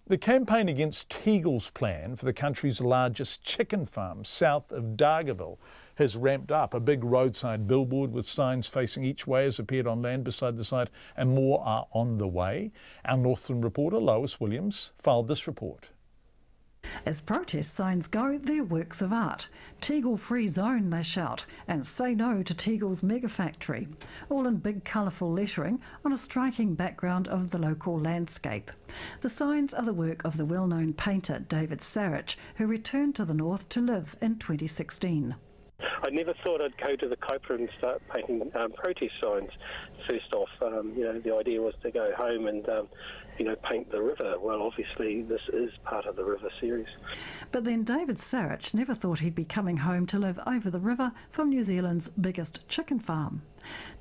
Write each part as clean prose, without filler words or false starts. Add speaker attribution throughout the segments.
Speaker 1: The campaign against Tegel's plan for the country's largest chicken farm south of Dargaville has ramped up. A big roadside billboard with signs facing each way has appeared on land beside the site, and more are on the way. Our Northland reporter Lois Williams filed this report.
Speaker 2: As protest signs go, they're works of art. Tegel Free Zone, they shout, and say no to Tegel's mega factory, all in big colourful lettering on a striking background of the local landscape. The signs are the work of the well-known painter David Sarich, who returned to the north to live in 2016.
Speaker 3: I never thought I'd go to the Kaipara and start painting protest signs. First off, the idea was to go home and, paint the river. Well, obviously, this is part of the river series.
Speaker 2: But then David Sarich never thought he'd be coming home to live over the river from New Zealand's biggest chicken farm.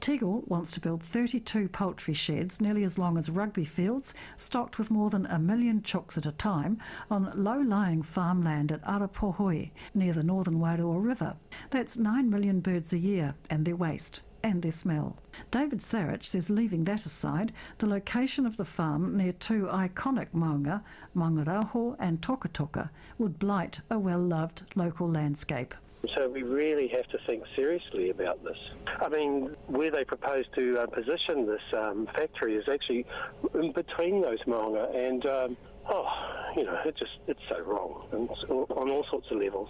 Speaker 2: Tegel wants to build 32 poultry sheds, nearly as long as rugby fields, stocked with more than 1 million chooks at a time, on low-lying farmland at Arapohoi, near the northern Wairoa River. That's 9 million birds a year, and their waste and their smell. David Sarich says, leaving that aside, the location of the farm near two iconic maunga, Mangaraho and Tokatoka, would blight a well-loved local landscape.
Speaker 3: So we really have to think seriously about this. I mean, where they propose to position this factory is actually in between those maunga, and it's so wrong on all sorts of levels.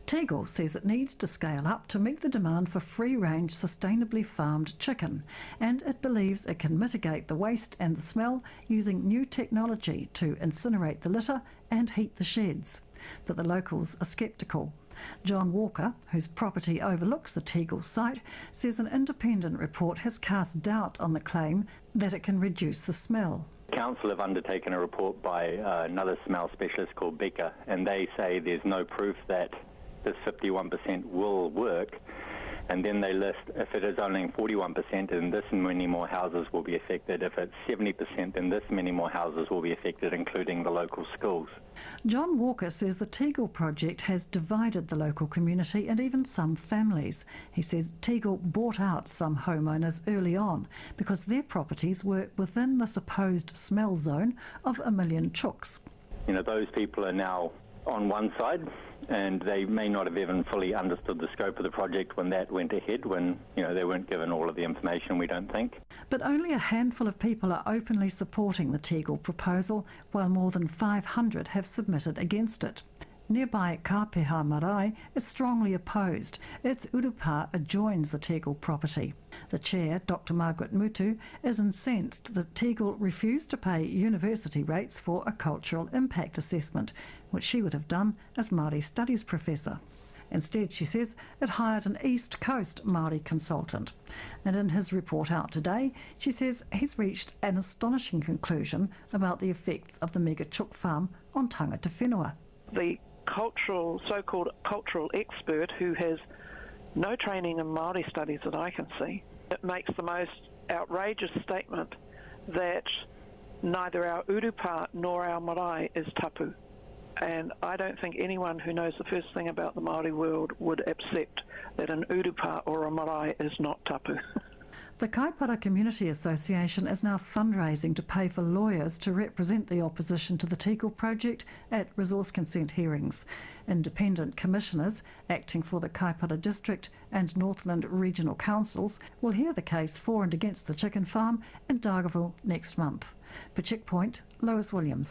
Speaker 2: Tegel says it needs to scale up to meet the demand for free-range, sustainably farmed chicken, and it believes it can mitigate the waste and the smell using new technology to incinerate the litter and heat the sheds. But the locals are sceptical. John Walker, whose property overlooks the Tegel site, says an independent report has cast doubt on the claim that it can reduce the smell.
Speaker 4: Council have undertaken a report by another smell specialist called Becker, and they say there's no proof that this 51% will work, and then they list if it is only 41%, then this many more houses will be affected. If it's 70%, then this many more houses will be affected, including the local schools.
Speaker 2: John Walker says the Tegel project has divided the local community and even some families. He says Tegel bought out some homeowners early on because their properties were within the supposed smell zone of 1 million chooks.
Speaker 4: Those people are now on one side, and they may not have even fully understood the scope of the project when that went ahead, when they weren't given all of the information, we don't think.
Speaker 2: But only a handful of people are openly supporting the Tegel proposal, while more than 500 have submitted against it. Nearby Kapeha Marae is strongly opposed. Its urupa adjoins the Tegel property. The chair, Dr Margaret Mutu, is incensed that Tegel refused to pay university rates for a cultural impact assessment, which she would have done as Māori Studies professor. Instead, she says, it hired an East Coast Māori consultant. And in his report out today, she says he's reached an astonishing conclusion about the effects of the mega chook farm on tangata whenua.
Speaker 5: The so-called cultural expert, who has no training in Māori studies that I can see, it makes the most outrageous statement that neither our urupa nor our marae is tapu. And I don't think anyone who knows the first thing about the Māori world would accept that an urupa or a marae is not tapu.
Speaker 2: The Kaipara Community Association is now fundraising to pay for lawyers to represent the opposition to the Tegel project at resource consent hearings. Independent commissioners acting for the Kaipara District and Northland Regional Councils will hear the case for and against the chicken farm in Dargaville next month. For Checkpoint, Lois Williams.